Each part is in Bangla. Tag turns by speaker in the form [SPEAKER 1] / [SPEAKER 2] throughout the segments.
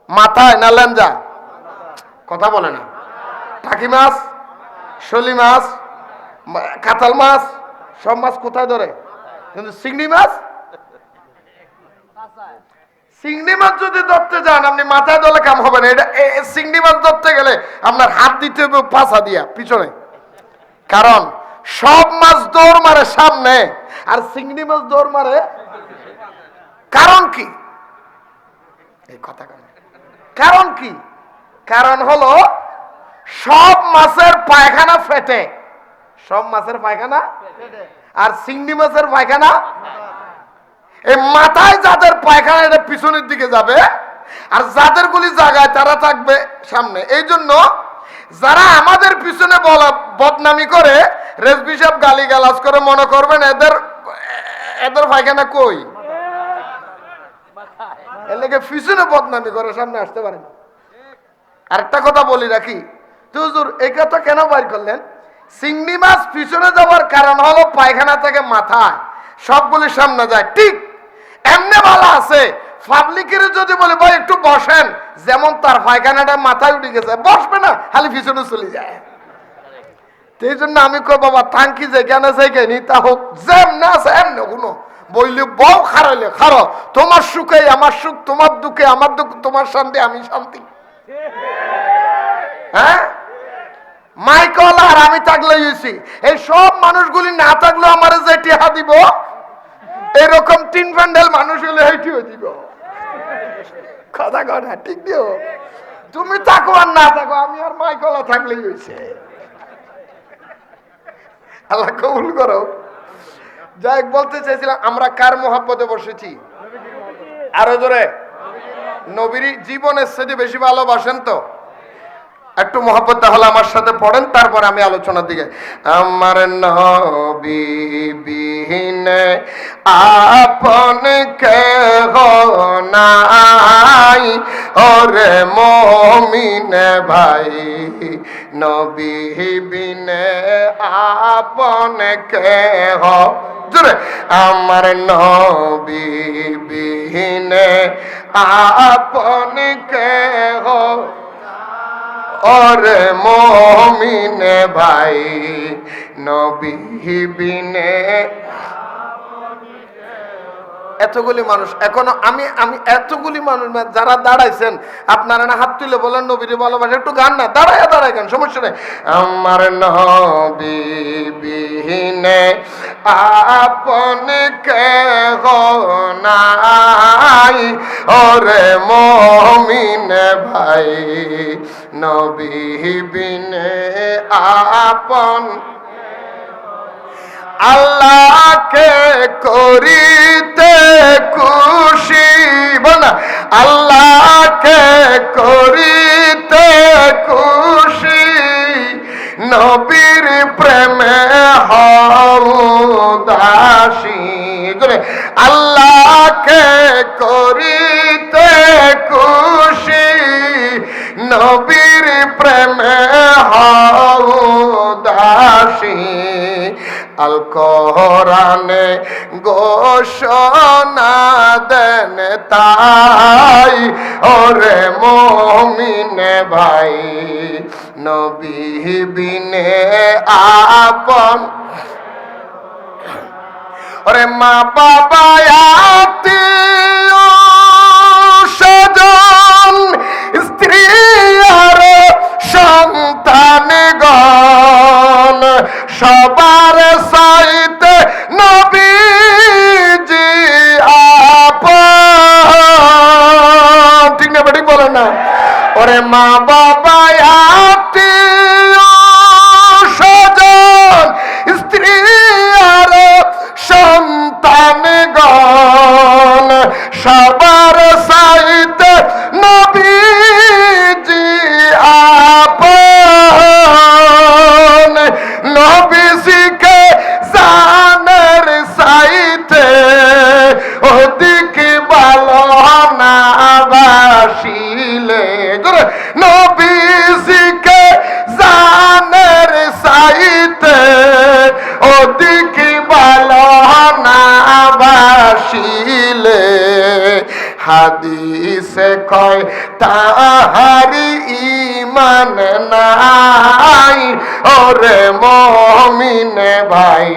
[SPEAKER 1] মাথায় না লেঞ্জা? কথা বলে না। টাকি মাছ, শলি মাছ, কাঁঠাল মাছ, সব মাছ কোথায় ধরে? কিন্তু চিংড়ি মাছ, চিংড়ি মাছ যদি ধরতে যান আপনি মাথায় ধরলে কাম হবে না। এটা চিংড়ি মাছ ধরতে গেলে আপনার হাত দিতে হবে পাছা দিয়া পিছনে। কারণ সব মাছ দৌড় মারে সামনে, আর চিংড়ি মাছ দৌড় মারে। কারণ কি? এই কথা কারণ কি? কারণ হলো সব মাছের পায়খানা ফেটে, সব মাছের পায়খানা, আর চিংড়ি মাছের পায়খানা এই মাথায়। যাদের পায়খানা এটা পিছনের দিকে যাবে, আর যাদের গুলি জায়গায় তারা থাকবে সামনে। এই জন্য যারা আমাদের পিছনে বদনামি করে, রেজবি সাহেব গালি গালাজ করে, মনে করবেন এদের এদের পায়খানা কই, এর লেগে পিছনে বদনামি করে, সামনে আসতে পারে না। আরেকটা কথা বলি রাখি, তো হুজুর এই কথা কেন বাইর করলেন? চিংড়ি মাছ পিছনে যাওয়ার কারণ হলো পায়খানা থেকে মাথায় সবগুলি সামনে যায়। ঠিক এমনি ভালো আছে পাবলিকের যদি বলে ভাই একটু বসেন, যেমন তার পায়খানাটা মাথায় উঠে গেছে, বসবে না, খালি পিছনে চলে যায়। এই জন্য আমি কই বাবা থাঙ্কি যেখানে যেখানে তা হোক, যেমন আছে এমনি কোনো বইলে বউ খারাইলে খারো, তোমার সুখে আমার সুখ, তোমার দুঃখে আমার দুঃখ, তোমার শান্তি আমি শান্তি। হ্যাঁ, মাইকল আর আমি থাকলে হয়েছি, এই সব মানুষগুলি না থাকলেও আমার যে টিহা দিব, এরকম তিন প্যান্ডেল মানুষ হলে এইটিও দিব। কথা কয় না? ঠিক দিও। তুমি থাকো আর না থাকো, আমি আর মাইকলা থাকলেই হয়েছে। আল্লাহ কবুল করো। যাই বলতে চাইছিলাম, আমরা কার মোহাব্বতে বসেছি? আরো জোরে। নবীর জীবনের সাথে বেশি ভালোবাসেন তো? একটু মোহাব্বত তাহলে আমার সাথে পড়েন, তারপরে আমি আলোচনার দিকে। আমার নবী বিহীনে আপন কেহ নাই, ওরে মুমিন ভাই, নবী বিনে আপন কেহ। জোরে। আমার নবী বিহীনে আপন কেহ, ওরে মুমিন ভাই, নবী বিনে। এতগুলি মানুষ এখনো আমি এতগুলি মানুষ যারা দাঁড়াইছেন, আপনারা না হাত তুলে বলেন নবীর ভালোবাসা, একটু গান না, দাঁড়ায় গান, সমস্যা নেই। আমার নবী বিহীনে আপন কেহ নাই, ওরে মুমিন ভাই, নবী বিনে আপন। আল্লাহকে করিতে খুশি, বল না, আল্লাহকে করিতে খুশি, নবীর প্রেমে হও দাসী। আল্লাহকে করিতে খুশি, নবীর প্রেমে হও দাসী। আল কোরআনে ঘোষণা দেন তাই, ওরে মুমিন ভাই, নবী বিনে আপন। ওরে মা বাবা আত্মীয় স্বজন, স্ত্রী আর সন্তানগণ, সবার চাইতে নবীজি আপন। ঠিক না? ঠিক বলে না? ওরে মা বাবা আত্মীয় স্বজন, স্ত্রী আর সন্তানগণ, সবার চাইতে নবীজি আপন। নবীজিকে জানের চাইতে অধিক ভালো না বাসিলে, নবীজিকে জানের চাইতে অধিক ভালো না বাসিলে, হাদিস সে কয় তাহারি ঈমান নাই ওরে মুমিন ভাই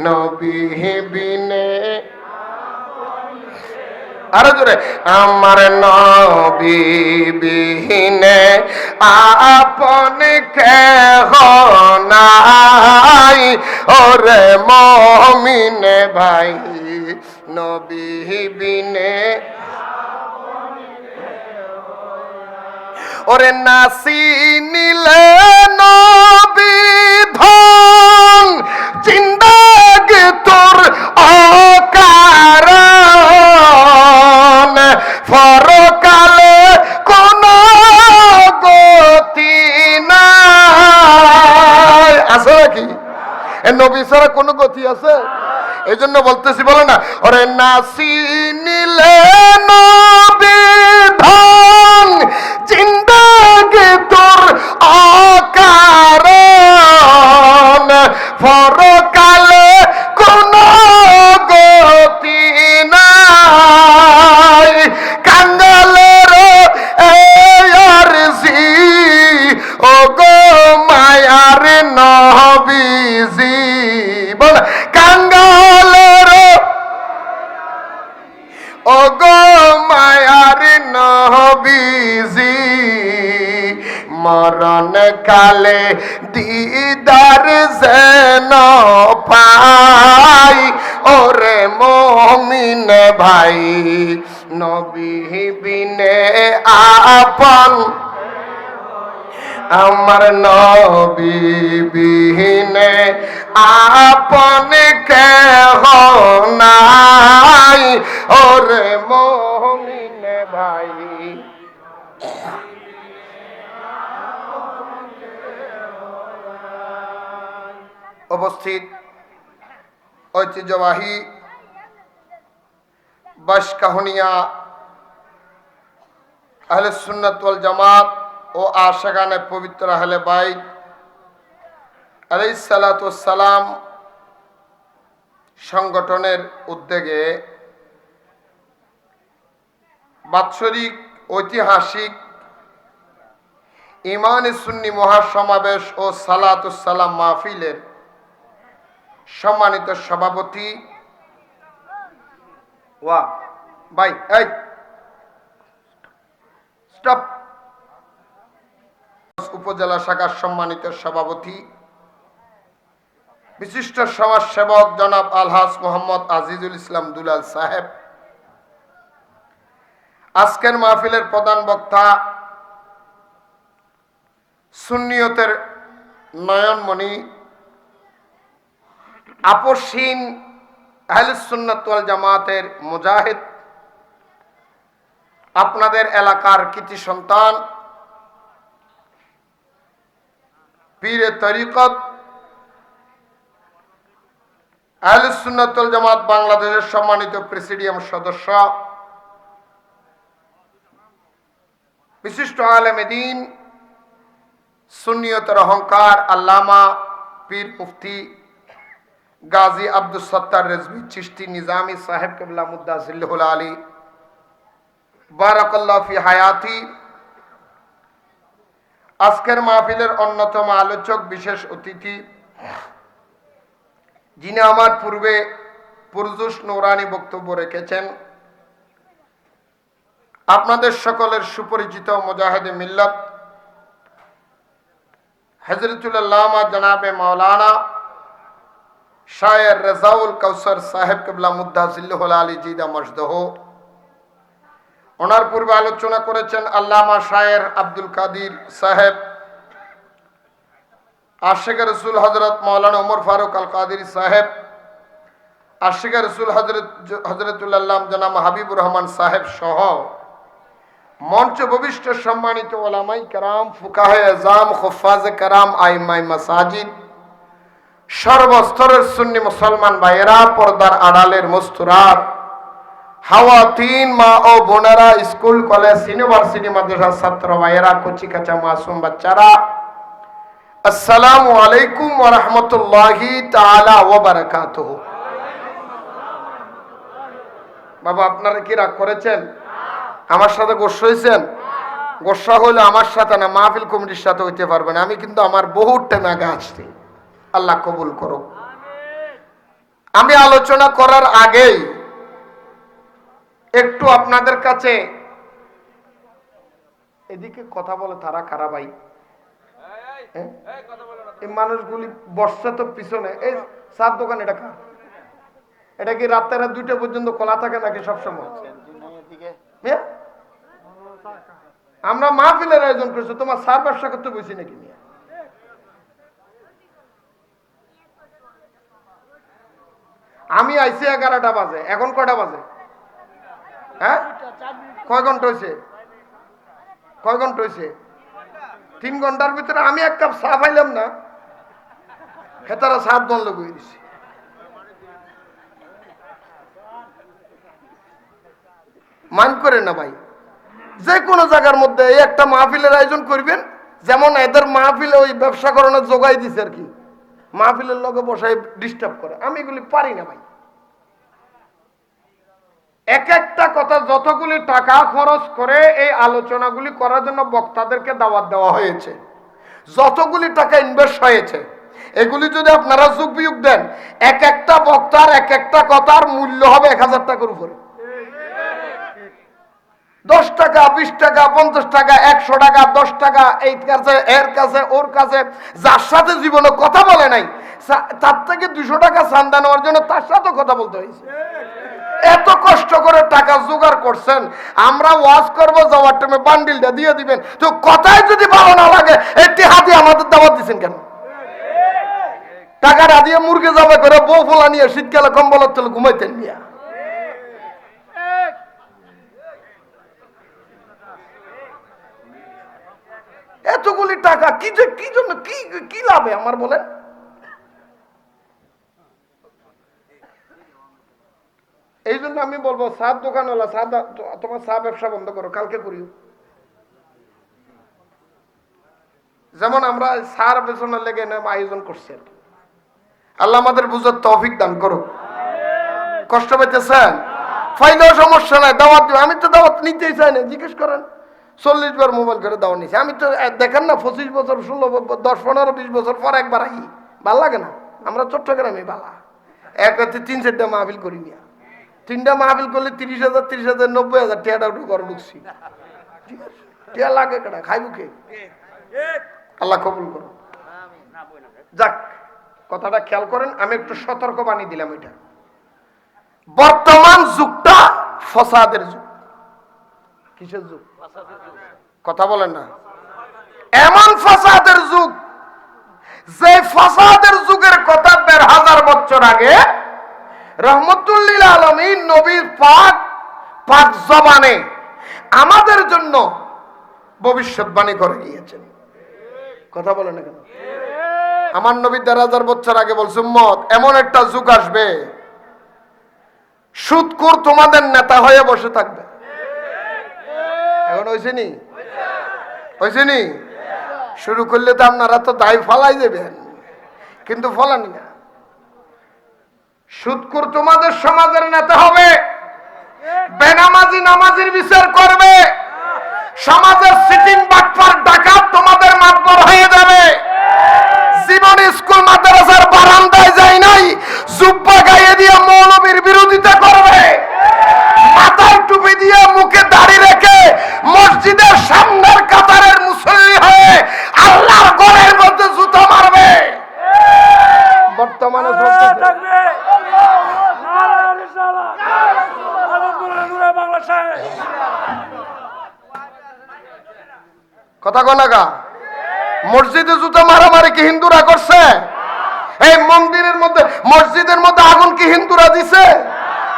[SPEAKER 1] নবী বিনে আরো জোরে আমার নবী বিহীনে আপন কেহ নাই ওরে মুমিন ভাই নবী বিনে ওরে নাসি নিলে নবী ধন জিন্দাগি তোর অকারণ পরকালে কোন গতি নাই আছে নাকি নবী ছাড়া কোনো গতি আছে এই জন্য বলতেছি বলে না ওরে নাসি নিলে নবী ধন জিন্দাগি তোর অকারণ পরকালে কোন গতি নাই কাঙ্গালের আরজি ও গো মায়ার নবীজি বল কাঙ্গালের ও গো মায়ার নবীজি মরণ কালে দিদার যেন পাই ওরে মুমিন ভাই নবী বিনে আপন আমার নবী বিহীনে আপন কেহ নাই ওরে মুমিন ভাই উপস্থিত ঐতিহ্যবাহী বাশকাহুনিয়া আহলে সুন্নাত ওয়াল জামাত ও আশিকানে পবিত্র আহলে বাইত আলাইহিস সালাতু ওয়াস সালাম সংগঠনের উদ্যোগে বাৎসরিক ঐতিহাসিক ইমানে সুন্নি মহাসমাবেশ ও সালাতুস সালাম মাহফিলের সম্মানিত সভাপতি ওয়া ভাই এই স্টপ উপজেলা শাখার সম্মানিত সভাপতি বিশিষ্ট সমাজসেবক জনাব আলহাজ মোহাম্মদ আজিজুল ইসলাম দুলাল সাহেব, আজকের মাহফিলের প্রধান বক্তা সুন্নিয়তের নয়নমণি আপসহীন আহলুস সুন্নাত ওয়াল জামাতের মুজাহিদ, আপনাদের এলাকার কৃতি সন্তান পীরে তরিকত আহলুস সুন্নাত ওয়াল জামাত বাংলাদেশের সম্মানিত প্রেসিডিয়াম সদস্য, বিশিষ্ট আলেম দ্বীন সুন্নিয়তের অহংকার আল্লামা পীর মুফতি গাজী আব্দুস সত্তার রেজভী চিশতি নিজামী সাহেব কিবলা মুদ্দাসিল্লাহুল আলী বারাকাল্লাহু ফি হায়াতি। আজকের মাহফিলের অন্যতম আলোচক, বিশেষ অতিথি, যিনি আমার পূর্বে পুরজুস নূরানি বক্তব্য রেখেছেন, আপনাদের সকলের সুপরিচিত মুজাহিদে মিল্লাত হযরতুল আল্লামা জনাবে মাওলানা শায়ের রেজাউল কাউসার সাহেব কিবলা মুদ্দাসিল্লাহুল আলী জিদা মসদহ। ওনার পূর্বে আলোচনা করেছেন আল্লামা শায়ের আব্দুল কাদির সাহেব, আশিক রসুল হযরত মাওলানা ওমর ফারুক আল কাদির সাহেব, আশিক রসুল হযরতুল্লাহ জনাব হাবিবুর রহমান সাহেব সহ মঞ্চ ভবিষ্ঠ সম্মানিত ওলামাই কেরাম, ফুকাহে আযম, খুফাজে কেরাম, আইমাই মাসাজিদ, সর্বস্তরের সুন্নি মুসলমান ভাইয়েরা, পর্দার আড়ালের মুস্তুরাত হাওয়াতিন, মা ও বোনেরা, স্কুল কলেজ ইউনিভার্সিটি মাদ্রাসার ছাত্র ভাইয়েরা, কচি কাঁচা মাসুম বাচ্চারা, আসসালামু আলাইকুম ওয়া রাহমাতুল্লাহি তাআলা ওয়া বারাকাতুহু। বাবা, আপনারা কি রাগ করেছেন? আমার সাথে গোস্বা হয়েছেন? গোস্বা হইলে আমার সাথে না, মাহফিল কমিটির সাথে হইতে পারবেন। আমি কিন্তু আমার বহুত টাইম আগে আসছি। আল্লাহ কবুল করুক। আমি আলোচনা করার আগেই একটু আপনাদের কাছে, এদিকে কথা বলে তারা কারা ভাই? এই মানুষগুলি বর্ষা তো পিছনে। এই সার দোকান এটা কার? এটা কি রাত্রে 2টা পর্যন্ত খোলা থাকে নাকি সবসময়? আমরা মাহফিলের আয়োজন করছি, তোমার সার ব্যবসা করতে বসি নাকি? আমি আইসি 11টা বাজে, এখন কয়টা বাজে? হ্যাঁ, কয় ঘন্টা হয়েছে? কয় ঘন্টা হয়েছে? 3 ঘন্টার ভিতরে আমি এক কাপ চা পাইলাম না, হেতারা 7 বন্ধ করে দিছি। মান করে না ভাই, যে কোনো জায়গার মধ্যে এই একটা মাহফিলের আয়োজন করবেন, যেমন এদের মাহফিলে ওই ব্যবসা করানোর জোগাই দিছে আর কি, মাহফিলের লগে বসাই ডিস্টার্ব করে। আমি এগুলি পারি না ভাই। এক একটা কথা যতগুলি টাকা খরচ করে এই আলোচনাগুলি করার জন্য বক্তাদেরকে দাওয়াত দেওয়া হয়েছে, যতগুলি টাকা ইনভেস্ট হয়েছে, এগুলি যদি আপনারা যোগ বিয়োগ দেন, এক একটা বক্তার এক একটা কথার মূল্য হবে 1000 টাকার উপরে। 10 টাকা, 20 টাকা, 50 টাকা, 100 টাকা, 10 টাকা, এই কাছে, এর কাছে, ওর কাছে, যার সাথে জীবনে কথা বলে নাই, তার থেকে 200 টাকা চান্দা নেওয়ার জন্য তার সাথে কথা বলতে হয়েছে। এত কষ্ট করে টাকা জোগাড় করছেন, আমরা ওয়াজ করবো, যাওয়ার টাইমে বান্ডিলটা দিয়ে দিবেন, তো কথাই যদি ভালো না লাগে, একটি হাতে আমাদের দাওয়াত দিচ্ছেন কেন? টাকাটা দিয়ে মুরগি যাবে করে বউ ফোলা নিয়ে শীতকালে কম্বলের তলে ঘুমাইতেন নিয়ে। এতগুলি টাকা কি যে কি জন্য, কি লাভে আমার বলেন? এই জন্য আমি বলবো, চা দোকানওয়ালা, তোমার চা ব্যবসা বন্ধ করো, কালকে করিও। যেমন আমরা চার পেছনে লেগে আয়োজন করছি আর কি। আল্লাহ আমাদের বুঝার তৌফিক দান করো। কষ্ট পাইতেছেন? ফাইলেও সমস্যা নাই, দাওয়াত দিও। আমি তো দাওয়াত নিতেই চাই না, জিজ্ঞেস করেন। 40 বার মোবাইল করে দাওয়াত নিছি আমি তো। দেখেন না, 25 বছর, 16, 10, 15, 20 বছর পর একবার আই, ভাল লাগে না? আমরা চট্টগ্রামে বালা এক রাতে 3-4টা মাহফিল করি নিয়া। 3টা মাহফিল করলে 30,000, 30,000, 90,000 টিয়াটা ঘরে ঢুকছি। টিয়া লাগে কেটা, খাইব কে? আল্লাহ কবুল করো। যাক, কথাটা খেয়াল করেন, আমি একটু সতর্ক বানিয়ে দিলাম। এটা বর্তমান যুগটা ফসাদের যুগ। কিসের যুগ? কথা বলেন না। এমন ফসাদের যুগ, যে ফসাদের যুগের কথা 1500 বছর আগে রহমতুল্লিল আলামিন নবীর পাক জবানে আমাদের জন্য ভবিষ্যৎবাণী করে গিয়েছেন। কথা বলেন না কেন? আমার নবী 1500 বছর আগে বলছে, উম্মত, এমন একটা যুগ আসবে, সুদখোর তোমাদের নেতা হয়ে বসে থাকবে। এখন হয়েছে নি? হয়েছে নি? শুরু করলে তো আপনারা তো দায় ফলাই দেবেন, কিন্তু ফলানি না। সুদখোর তোমাদের সমাজের নেতা হবে, বেনামাজি নামাজির বিচার করবে, সমাজের সিটিং বাটপার ডাকাত তোমাদের মাতবর হয়ে যাবে। জীবনে স্কুল মাদ্রাসার বারান্দায় যায় নাই, জুব্বা গায়ে দিয়ে মৌলবীর বিরোধিতা করবে, মাথায় টুপি দিয়ে মুখে দাড়ি রেখে মসজিদের সামনের কাতারের মুসল্লি হয়ে আল্লাহর ঘরের মধ্যে জুতা মারবে। বর্তমানে কথা কনাগা, মসজিদে জুতা মারামারি কি হিন্দুরা করছে? এই মন্দিরের মধ্যে, মসজিদের মধ্যে আগুন কি হিন্দুরা দিছে?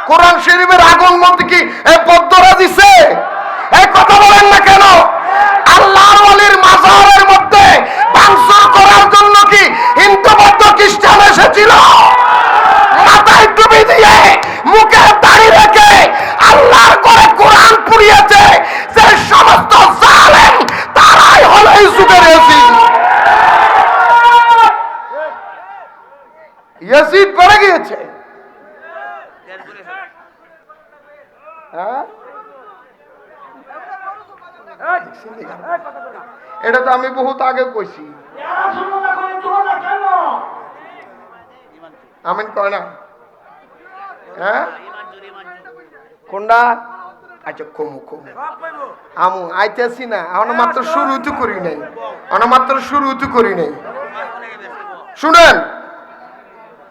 [SPEAKER 1] কোরআন শরীফের আগুন মধ্যে কি বৌদ্ধরা দিছে? এই কথা বলেন না কেন? আল্লাহর ওলির মাজারের মধ্যে ভাঙচুর করার জন্য কি হিন্দু বৌদ্ধ খ্রিস্টান এসেছিল? মাথায় টুপি দিয়ে মুখে দাড়ি রেখে আল্লাহর করে কোরআন পুড়িয়েছে যে সমস্ত জালেম, তারাই হলো এই যুগের ইয়াজিদ। ইয়াজিদ বেড়ে গিয়েছে। এটা তো আমি বহুত আগে কইছি। আমিন কয় না? হ্যাঁ কোনটা? আচ্ছা কমু কমু আমু আইতেছি না, এখন মাত্র শুরু তো করি নাই, মাত্র শুরু তো করি নাই। শুনেন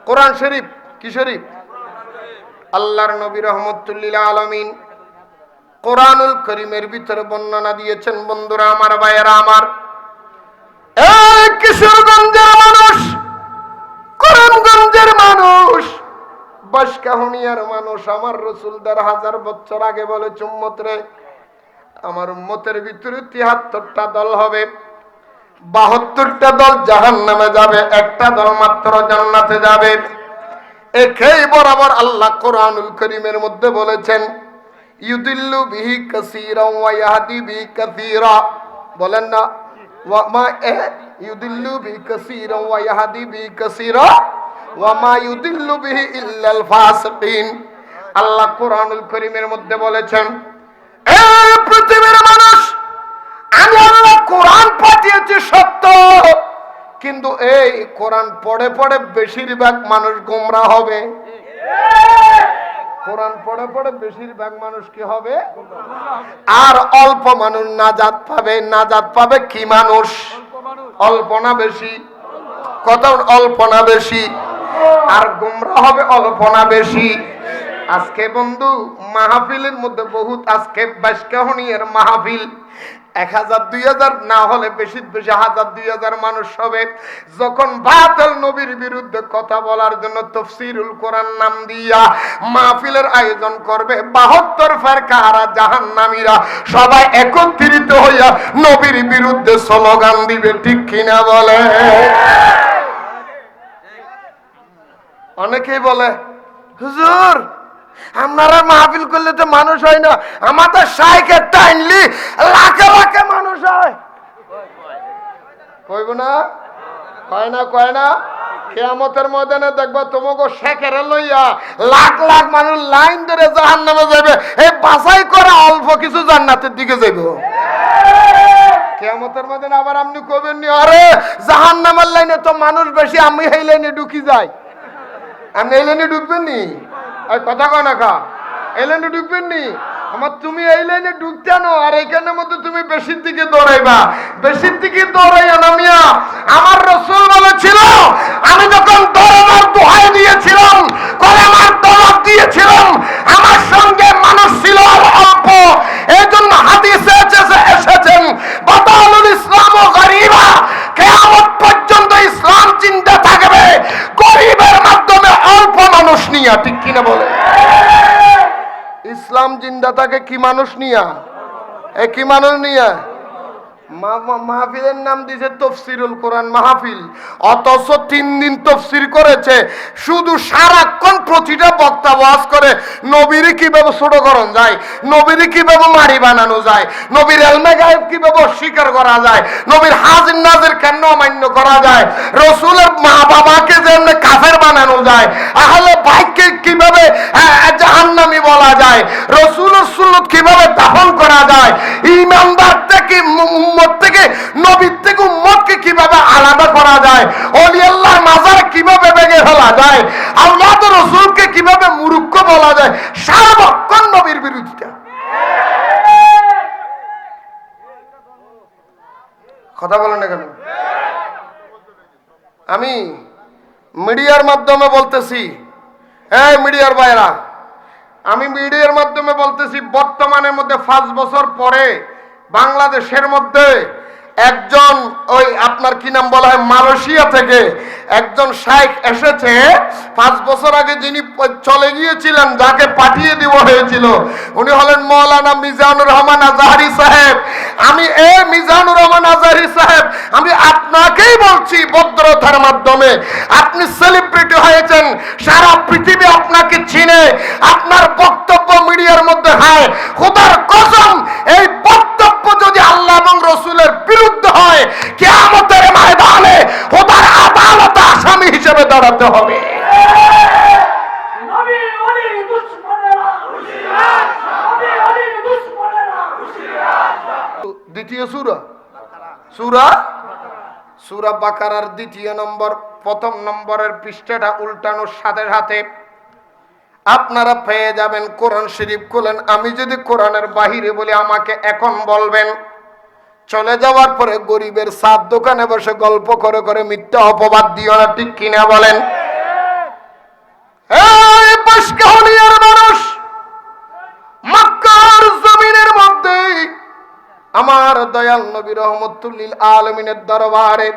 [SPEAKER 1] কোরআন শরীফ কি শরীফ? আল্লাহর নবী রহমতুল্লিল আলামিন কোরআনুল করিমের ভিতরে বর্ণনা দিয়েছেন। বন্ধুরা আমার, ভাইয়েরা আমার, এই কিশোরগঞ্জের মানুষ, করিমগঞ্জের মানুষ, বাঁশকাহুনিয়ার মানুষ, আমার রাসূল ১,৫০০ বছর আগে বলেছে, উম্মত রে, আমার উম্মতের ভিতরে ৭৩টা দল হবে, ৭২টা দল জাহান্নামে যাবে, একটা দল মাত্র জান্নাতে যাবে। একেই বরাবর আল্লাহ কোরআনুল করিমের মধ্যে বলেছেন, ইউদিল্লু বিহি কাসীরা ওয়া ইয়াহদি বিহি কাসীরা। বলেন না, ওয়া মা ইউদিল্লু বিহি কাসীরা ওয়া ইয়াহদি বিহি কাসীরা ওয়া মা ইউদিল্লু বিহি ইল্লাল ফাসিকিন। আল্লাহ কোরআনুল করিমের মধ্যে বলেছেন, এই পৃথিবীর মানুষ, আমি আল্লাহ কোরআন পাঠিয়েছি সত্য, কিন্তু এই কোরআন পড়ে পড়ে বেশিরভাগ মানুষ গোমরা হবে। কোরআন পড়ে পড়ে বেশিরভাগ মানুষ কি হবে? আর অল্প মানুষ নাজাত পাবে। নাজাত পাবে কি মানুষ? অল্প না বেশি? কত? অল্প না বেশি? আর গোমরা হবে অল্প না বেশি? আজকে বন্ধু মাহফিলের মধ্যে বহুত, আজকে বাঁশকাহুনিয়ার মাহফিল ১,০০০ ২,০০০ না হলে বেশি বেশি ১,০০০ ২,০০০ মানুষ হবে। যখন বাতিল নবীর বিরুদ্ধে কথা বলার জন্য তাফসীরুল কোরআন নাম দিয়া মাহফিলের আয়োজন করবে, ৭২ ফেরকারা জাহান্নামীরা সবাই একত্রিত হইয়া নবীর বিরুদ্ধে স্লোগান দিবে, ঠিক কিনা বলে? অনেকেই বলে, হুজুর আপনারা মাহফিল করলে তো মানুষ হয় না, আমাদের শাইখের টাইনলি লাখে লাখে মানুষ হয়। কইব না? কয় না? কয় না? কিয়ামতের ময়দানে দেখবা তোমাকে শেখের লইয়া লাখ লাখ মানুষ লাইন ধরে জাহান্নামে যাবে, এই বাছাই করা অল্প কিছু জান্নাতের দিকে যাবে। কিয়ামতের ময়দানে আবার আপনি কইবেন নি, আরে জাহান্নামের লাইনে তো মানুষ বেশি, আমি এই লাইনে ঢুকি যাই। আপনি এই লাইনে ঢুকবেন নি? কথা কয় না কা? এই লাইনে ঢুকবেন নি? আমার তুমি এই লাইনে ঢুকতে নো, আর এইখানের মধ্যে তুমি বেশির দিকে দৌড়াইবা। বেশির দিকে দৌড়াইয়া না মিয়া। আমার রাসূল বলেছিল, আমি যখন দৌড়ানোর দোহাই দিয়েছিলাম, কলেমার দৌলত দিয়েছিলাম, আমার সঙ্গে মানুষ ছিল অল্প। এই জন্য হাদিসে এসেছেন, বাতালুল ইসলাম ও গরিবা, কিয়ামত পর্যন্ত ইসলাম চিন্তা থাকবে গরিবের মাধ্যমে, অল্প মানুষ নিয়া, ঠিক কিনা বলে? ইসলাম জিন্দা থাকে কি মানুষ নিয়া? কি মানুষ নিয়া? মাহফিলের নাম দিয়েছে তাফসীরুল কোরআন মাহফিল, অথচ 3 দিন তাফসীর করেছে। শুধু সারাক্ষণ প্রতিটা বক্তা ওয়াজ করে নবীর কিভাবে ছোট করণ যায়, নবীর কিভাবে মারি বানানো যায়, নবীর ইলমে গায়েব কিভাবে অস্বীকার করা যায়, নবীর হাজির নাজির কেন অমান্য করা যায়, রাসূলের মা বাবাকে যেমন কাফের বানানো যায়, আহলে বাইতকে কিভাবে জাহান্নামী বলা যায়, রাসূলের সুন্নাত কিভাবে দাফন করা যায়, ঈমানদার থেকে উম্মত থেকে, নবীর থেকে উম্মতকে কিভাবে আলাদা করা যায়, ওলি আল্লাহর মাজার কিভাবে ভেঙে ফেলা যায়, আওলাদ রাসূলকে কিভাবে মূর্খ বলা যায়, সারাক্ষণ নবীর বিরোধিতা। কথা বলেন না কেন? আমি মিডিয়ার মাধ্যমে বলতেছি, এই মিডিয়ার ভাইরা, আমি মিডিয়ার মাধ্যমে বলতেছি, বর্তমানের মধ্যে 5 বছর পরে বাংলাদেশের মধ্যে একজন, ওই আপনার কি নাম বলা হয়, মালয়েশিয়া থেকে একজন শাইখ এসেছে। 5 বছর আগে যিনি চলে গিয়েছিলেন, যাকে পাঠিয়ে দেওয়া হয়েছিল, উনি হলেন মাওলানা মিজানুর রহমান আজহারি সাহেব। আমি মিজানুর রহমান আজহারি সাহেব, আমি আপনাকেই বলছি ভদ্রতার মাধ্যমে, আপনি সেলিব্রিটি হয়েছেন, সারা পৃথিবী আপনাকে চিনে, আপনার বক্তব্য মিডিয়ার মধ্যে হয়, খোদার কসম এই বক্তব্য যদি আল্লাহ এবং রাসূলের বিরুদ্ধে হয়, কিয়ামতের ময়দানে খোদার আদালতে আসামি হিসেবে দাঁড়াতে হবে। দ্বিতীয় সূরা সূরা সূরা বাকারার দ্বিতীয় নম্বর প্রথম নম্বরের পৃষ্ঠাটা উল্টানোর সাথে সাথে আপনারা পেয়ে যাবেন কোরআন শরীফ খুলেন। আমি যদি কোরআনের বাহিরে বলি আমাকে এখন বলবেন, চলে যাওয়ার পরে গরিবের সাত দোকানে বসে গল্প করে করে মিথ্যা অপবাদ দিও না, ঠিক কিনা বলেন? এই বাশকাহলিয়ার মানুষ, মক্কার জমিনের মধ্যে আমার দয়াল নবী রহমতুল লিল আলামিনের দরবারে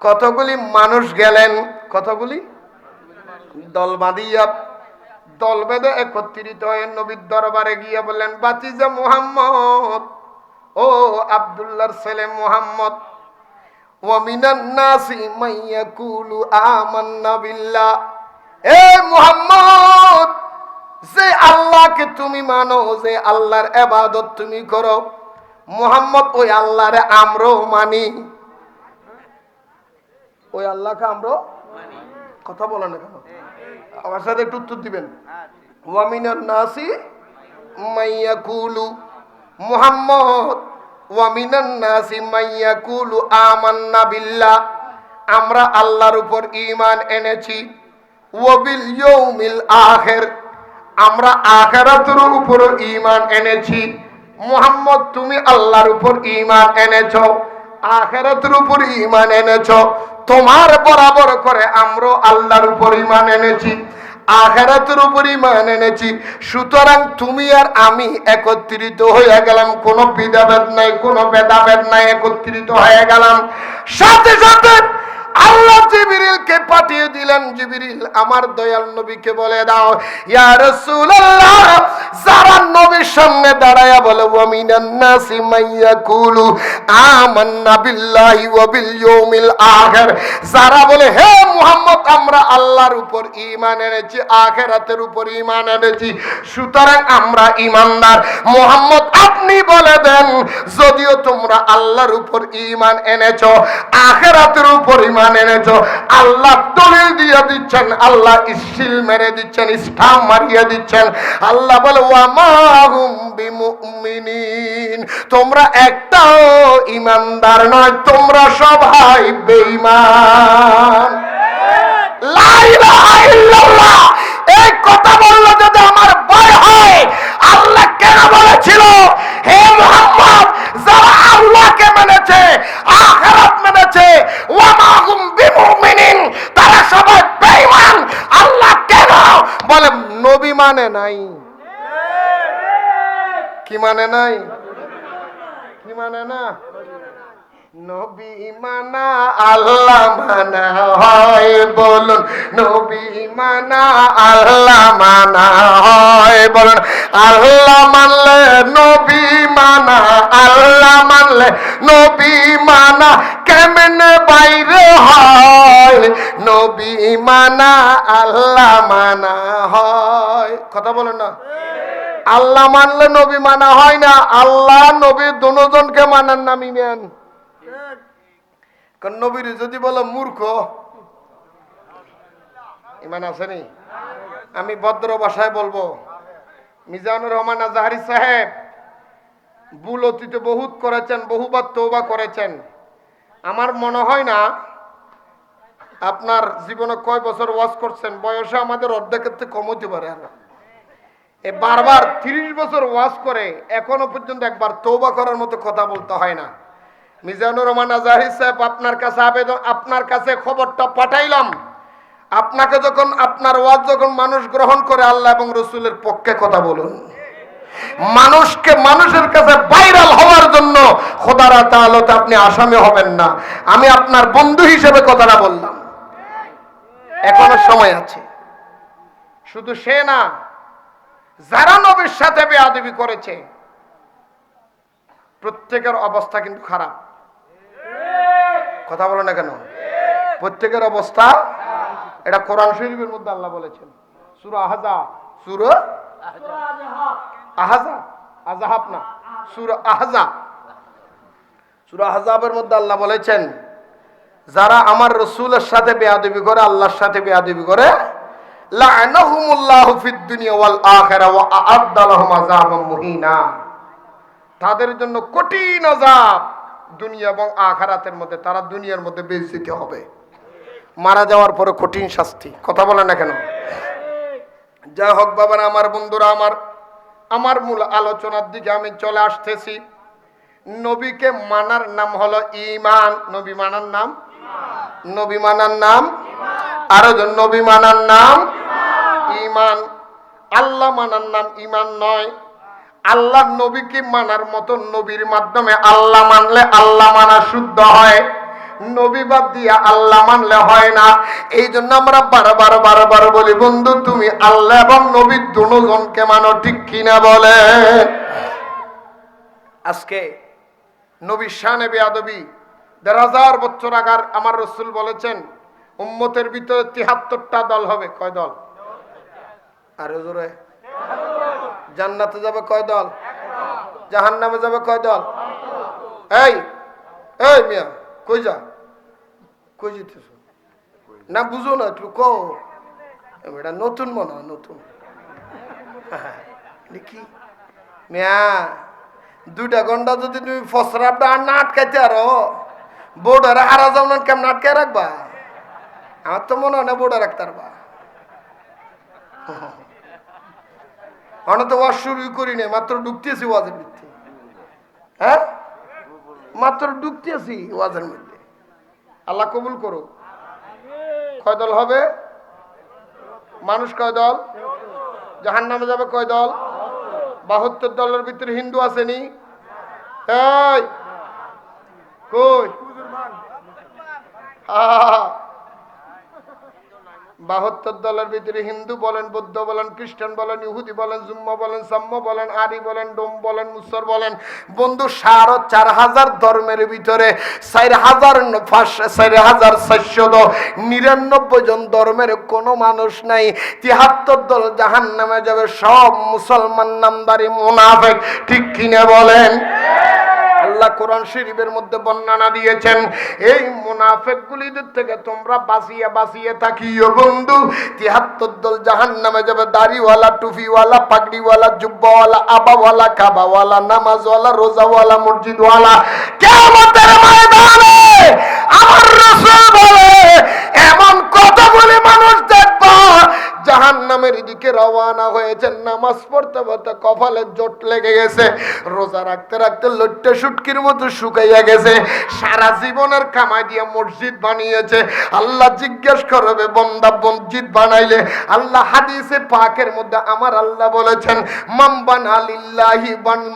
[SPEAKER 1] কতগুলি মানুষ গেলেন, কতগুলি দল বাঁধিয়া দল বেঁধে একত্রিত হয়ে নবীর দরবারে গিয়ে বললেন, বাতিজা মুহাম্মদ, ও আব্দুল্লাহর ছেলে মুহাম্মদ, ওয়া মিনান নাসি মান ইয়াকুলু আমান্না বিল্লাহ, এ মুহাম্মদ, যে আল্লাহকে তুমি মানো, যে আল্লাহর ইবাদত তুমি করো, মুহাম্মদ ওই আল্লাহরে আমরাও মানি। ওই আল্লাহকে আমরাও মানি। কথা বলেন না কেন? আমার সাথে একটু উত্তর দিবেন। ওয়া মিনান নাসি মান ইয়াকুলু, মুহাম্মদ, ওয়া মিনান নাসি মান ইয়াকুলু আমান্না বিল্লাহ, আমরা আল্লাহর উপর ঈমান এনেছি, ওয়া বিল ইয়াউমিল আখির, আমরা আখিরাতের উপর ঈমান এনেছি। মুহাম্মদ, তুমি আল্লাহর উপর ঈমান এনেছো, আখিরাতের উপর ঈমান এনেছো, তোমার বরাবর করে আমরা আল্লাহর উপর ঈমান এনেছি, আখিরাতের উপর ঈমান এনেছি। সুতরাং তুমি আর আমি একত্রিত হয়ে গেলাম, কোনো বিধাভেদ নাই, কোনো ভেদাভেদ নাই, একত্রিত হয়ে গেলাম। সাথে সাথে আল্লাহ জিবরিলকে পাঠিয়ে দিলেন, জিবরিল আমার দয়াল নবীকে বলে দাও, ইয়া রাসূলুল্লাহ, যারা নবীর সামনে দাঁড়ায়া বলে ওয়া মিনান নাসি মান ইয়াকুলু আমান্না বিল্লাহি ওয়া বিল ইয়াউমিল আখির, যারা বলে হে মুহাম্মদ আমরা আল্লাহর উপর ঈমান এনেছি, আখিরাতের উপর ঈমান এনেছি, সুতরাং আমরা ঈমানদার। মুহাম্মদ আপনি বলে দেন, যদিও তোমরা আল্লাহর উপর ঈমান এনেছো, আখিরাতের উপর ঈমান এনেছো, আল্লাহ দলিল দিয়ে দিচ্ছেন, আল্লাহ ইসিল মেরে দিচ্ছেন, স্টাম্প মারিয়ে দিচ্ছেন। আল্লাহ বলে ওয়া মা হুম বিমুমিনিন, তোমরা একটাও ঈমানদার নয়, তোমরা সবাই বেঈমান। লা ইলাহা ইল্লাল্লাহ, এই কথা বললে যদি আমার ভয় হয়, আল্লাহ কেন বলেছিল হে মুহাম্মদ, যারা আল্লাহকে মেনেছে, আখিরাত মেনেছে, ওয়া মা হুম বিমুমিনিন, তারা সবাই বেঈমান। আল্লাহ কেন বলে নবী মানে নাই? কি মানে নাই? কি মানে না? নবী মানা আল্লাহ মানা হয়, বলুন নবী মানা আল্লাহ মানা হয়, বলুন আল্লাহ মানলে নবী মানা, আল্লাহ মানলে নবী মানা কেমনে বাইরে হয়, নবী মানা আল্লাহ মানা হয়। কথা বলেন না? আল্লাহ মানলে নবী মানা হয় না, আল্লাহ নবী দুজনকে মানার নামই নেন। কারণ নবীর যদি বলো মূর্খ, ইমান আসেনি? আমি ভদ্র ভাষায় বলবো, মিজানুর রহমান আজহারী সাহেব ভুল অতীতে বহুত করেছেন, বহুবার তওবা করেছেন। আমার মনে হয় না আপনার জীবনে কয় বছর ওয়াজ করছেন, বয়সে আমাদের অর্ধেকের থেকে কম হতে পারে। এ বারবার 30 বছর ওয়াজ করে এখনো পর্যন্ত একবার তওবা করার মতো কথা বলতে হয় না। মিজানুর রহমান আজহারী সাহেব আপনার কাছে আবেদন, আপনার কাছে খবরটা পাঠাইলাম, আপনাকে যখন আপনার ওয়াজ যখন মানুষ গ্রহণ করে, আল্লাহ এবং রসুলের পক্ষে কথা বলুন। মানুষকে মানুষের কাছে ভাইরাল হওয়ার জন্য খোদার আদালতে আপনি আসামি হবেন না। আমি আপনার বন্ধু হিসেবে কথাটা বললাম, এখনো সময় আছে। শুধু সে না, যারা নবীর সাথে বেয়াদবি করেছে প্রত্যেকের অবস্থা কিন্তু খারাপ। কথা বলো না কেন? প্রত্যেকের অবস্থা, এটা কোরআন শরীফের মধ্যে আল্লাহ বলেছেন, সূরা আহজাব, সূরা আহজাব, আহজাব না, সূরা আহজাব, সূরা আহজাবের মধ্যে আল্লাহ বলেছেন, যারা আমার রাসূলের সাথে বেয়াদবি করে, আল্লাহর সাথে বেয়াদবি করে, লা'নাহুমুল্লাহু ফিদ দুনিয়া ওয়াল আখিরা ওয়া আ'আদ্দা লাহুম আযাবাম মুহিনা, তাদের জন্য কঠিন আযাব দুনিয়া এবং আখিরাতের মধ্যে, তারা দুনিয়ার মধ্যে বেইজ্জতি হবে, মারা যাওয়ার পরে কঠিন শাস্তি। কথা বলে না কেন? যা হোক বাবারা, আমার বন্ধুরা, আমার মূল আলোচনার দিকে আমি চলে আসতেছি। নবীকে মানার নাম হলো ঈমান। নবী মানার নাম, নবী মানার নাম, আরো জন নবী মানার নাম ঈমান। আল্লাহ মানার নাম ঈমান নয়। আল্লাহ নবীকে মানার মতো নবীর মাধ্যমে আল্লাহ মানলে আল্লাহ মানা শুদ্ধ হয়, নবী বাদ দিয়া আল্লাহ মানলে হয় না। এই জন্য আমরা বারবার বলি, বন্ধু তুমি আল্লাহ এবং নবী দুজনকে মানো, ঠিক কিনা বলে? আজকে নবীর শানে বেয়াদবি। ১,৫০০ বছর আগার আমার রাসূল বলেছেন উম্মতের ভিতরে ৭৩টা দল হবে। কয় দল? আরে জোরে। জান্নাতে যাবে কয় দল? জাহান্নামে যাবে কয় দল? এই এই মিয়া কই যা, কই যেতেছ? না বুঝো না, একটু কো। এটা নতুন মনে হয়, নতুন দেখি মিয়া। 2টা ঘন্টা যদি তুমি ফসরাবটা আর না আটকাইতে আরো, বোর্ডারে হারা যাও না, কেমন আটকায় রাখবা? আমার তো মনে হয় না বোর্ডে রাখতে পারবা। তো ওয়াজ শুরুই করি না, মাত্র ঢুকতেছি ওয়াজের মধ্যে। হ্যাঁ, মাত্র ঢুকতেছি ওয়াজের মধ্যে। আল্লাহ কবুল করো। কয় দল হবে? মানুষ কয় দল? জাহান্নামে যাবে কয় দল? ৭২ দলের ভিতরে হিন্দু আসেনি? এই কই? ৭২ দলের ভিতরে হিন্দু বলেন, বৌদ্ধ বলেন, খ্রিস্টান বলেন, ইহুদি বলেন, জুম্মা বলেন, সাম্য বলেন, আরি বলেন, ডোম বলেন, মুসর বলেন, বন্ধু ৪,৫০০ ধর্মের ভিতরে ৪,৪৯৯ জন ধর্মের কোনো মানুষ নাই। ৭৩ দল জাহান্নামে যাবে, সব মুসলমান নামদারি মুনাফিক, ঠিক কিনা বলেন? আল্লাহ কোরআন শরীফের মধ্যে বর্ণনা দিয়েছেন, এই মুনাফিকগুলিদের থেকে তোমরা বাঁচিয়ে থাকিও বন্ধু। ৭৩ দল জাহান্নামে যাবে, দাড়িওয়ালা, টুপিওয়ালা, পাগড়িওয়ালা, জুব্বাওয়ালা, আবাওয়ালা, কাবাওয়ালা, নামাজওয়ালা, রোজাওয়ালা, মসজিদওয়ালা। কিয়ামতের ময়দানে আমার রাসূল বলে এমন কতগুলি মানুষ দেখবা জাহান্নামের দিকে রওনা হয়েছে, নামাজ পড়তে পড়তে কপালে জোট লেগে গেছে, রোজা রাখতে রাখতে লট্টে শুটকির মতো শুকাইয়া গেছে, সারা জীবনের কামাই দিয়ে মসজিদ বানিয়েছে। আল্লাহ জিজ্ঞেস করবে, বান্দা মসজিদ বানাইলে? আল্লাহ হাদিসে পাকের মধ্যে আমার আল্লাহ বলেছেন, মান বানা লিল্লাহি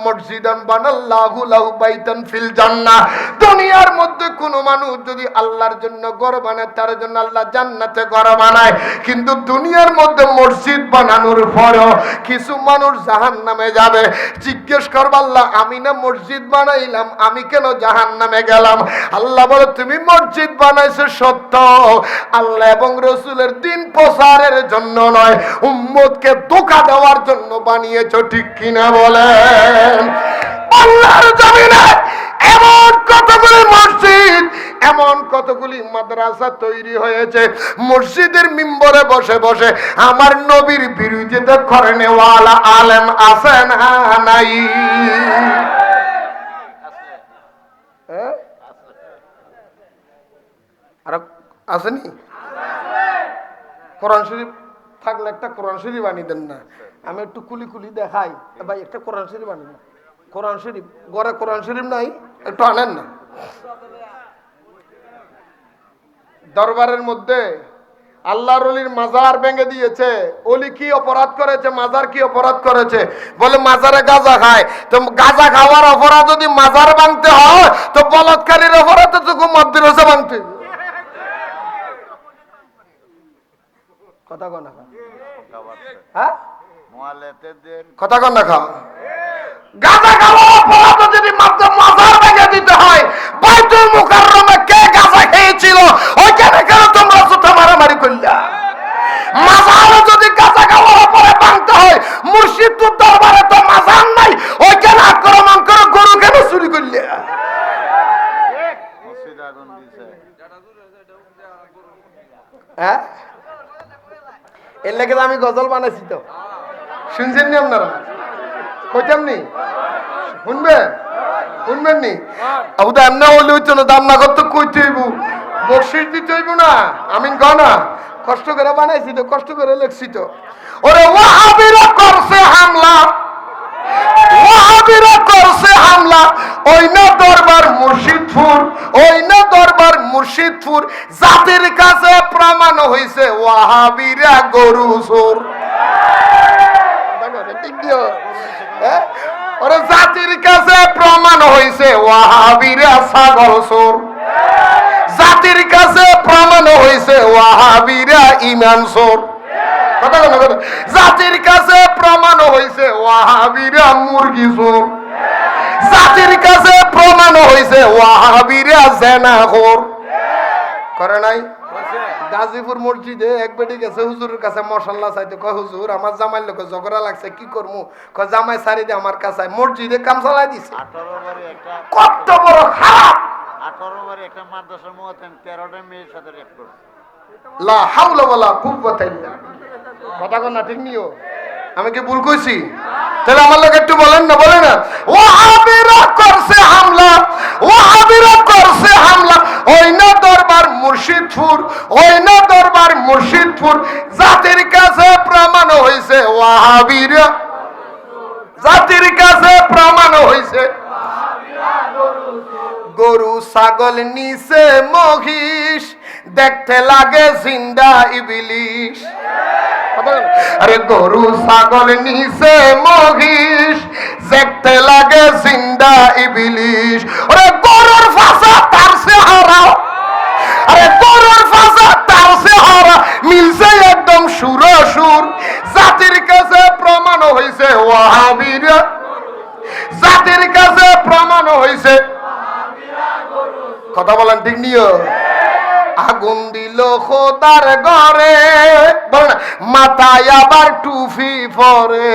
[SPEAKER 1] মসজিদান বানাল্লাহু লাহু বাইতান ফিল জান্নাহ। দুনিয়ার মধ্যে কোন মানুষ যদি আল্লাহর জন্য ঘর বানায়, তার জন্য আল্লাহ জান্নাতে ঘর বানায়। কিন্তু দুনিয়ার মধ্যে মসজিদ বানানোর পরেও কিছু মানুষ জাহান্নামে যাবে। জিজ্ঞেস করবে, আল্লাহ আমি না মসজিদ বানাইলাম, আমি কেন জাহান্নামে গেলাম? আল্লাহ বলে, তুমি মসজিদ বানাইছো সত্য, আল্লাহ এবং রাসূলের দ্বীন প্রচারের জন্য নয়, উম্মতকে ধোঁকা দেওয়ার জন্য বানিয়েছো, ঠিক কিনা বলেন? আল্লাহর জমিনে এমন কতগুলি মসজিদ, এমন কতগুলি মাদ্রাসা তৈরি হয়েছে, মসজিদের মিম্বরে বসে বসে আমার নবীর বিরোধিতা করেন ওয়ালা আলেম আছে না নাই? আর আসেনি? কোরআন শরীফ থাকলে একটা কোরআন শরীফ বানিয়ে দেন না, আমি একটু কুলি দেখাই। ভাই একটা কোরআন শরীফ আনি না, কোরআন শরীফ ঘরে কোরআন শরীফ নাই, একটু আনেন না। দরবারের মধ্যে আল্লাহর ওলির মাজার ভেঙে দিয়েছে। ওলি কি অপরাধ করেছে? মাজার কি অপরাধ করেছে? বলে মাজারে গাঁজা খায়। তো গাঁজা খাওয়ার অপরাধ যদি মাজার ভাঙতে হয়, তো বলৎকারীর অপরাধ তো মাদ্রাসা ভাঙতে। কথা কন না, হ্যাঁ কথা কন না খা। গাঁজা খাওয়ার অপরাধ যদি মাজার ভেঙে দিতে হয়, বাইতুল মুকাররমে কে গাঁজা খেয়েছিল ওইখানে কেন তোমরা জুতা মারামারি করলা? মাজারও যদি গাঁজা খাওয়ার পরে ভাঙতে হয়, মুর্শিদপুর দরবারে তো মাজার নাই, ওইখানে আক্রমণ করে গরু কেন চুরি করলে? হ্যাঁ, এর লেগে আমি গজল বানাইছি, তো শুনছেন নি আপনারা? কইতাম নি শুনবেন শুনবেন নি দাম না হলে হইতো না, দাম না করতে কইতে হইব, বকশিস দিতে হইব না। আমি গনা কষ্ট করে বানাইছি তো, কষ্ট করে লেখছি তো। ওরে ওয়াহাবিরা করছে হামলা, ওয়াহাবিরা করছে হামলা, ওই না দরবার মুর্শিদপুর, ওই না দরবার মুর্শিদপুর, জাতির কাছে প্রমাণ হইছে ওয়াহাবিরা গরু চোর। ওরে জাতির কাছে প্রমাণ হইছে ওয়াহাবিরা ছাগল চোর, জাতির কাছে প্রমাণ হইছে ওয়াহাবিরা ইমান চোর। কথা কথা কথা, জাতির কাছে প্রমাণ হইছে ওয়াহাবিরা মুরগি চোর, জাতির কাছে প্রমাণ হইছে ওয়াহাবিরা জেনাখোর। করে নাই? গাজীপুর মসজিদে এক বেটি গেছে হুজুরের কাছে মশাল্লা চাইতে, কয় হুজুর আমার জামাই লোক ঝগড়া লাগছে, কি করবো? কয় জামাই সারি দে আমার কাছে, মসজিদে কাম চালাই দিছে। কত বড় খারাপ!
[SPEAKER 2] 18 বারে একটা মাদ্রাসার মুয়াজ্জিন 13টা মেয়ের সাথে রেপ করছে।
[SPEAKER 1] লা হাওলা ওয়ালা কুওয়াতা ইল্লা বিল্লাহ। কথা কোন না ঠিক নিও? আমি কি ভুল কইছি? তাহলে আমার লোক একটু বলেন না, বলেন না। ওয়াহাবিরা করছে হামলা, ওয়াহাবিরা করছে হামলা, ওই না দরবার মুর্শিদপুর, ওই না দরবার মুর্শিদপুর, জাতির কাছে প্রমাণ হইছে ওয়াহাবিরা, জাতির কাছে প্রমাণ হইছে গরু ছাগল নিচে মহিষ, দেখতে লাগে জিন্দা ইবলিশ। আরে গরু ছাগল নিচে মহিষ, দেখতে লাগে জিন্দা ইবলিশ। আরে গরুর ফাঁসা তার চেহারা, আরে গরুর ফাঁসা তার চেহারা মিলছে একদম সুরসুর, জাতির কাছে প্রমাণ হইছে ওয়াহাবিরা, জাতির কাছে প্রমাণ হইছে। কথা বলেন ঠিক নিও? আগুন দিল খোদার ঘরে, বলেন মাথায় আবার টুপি পরে।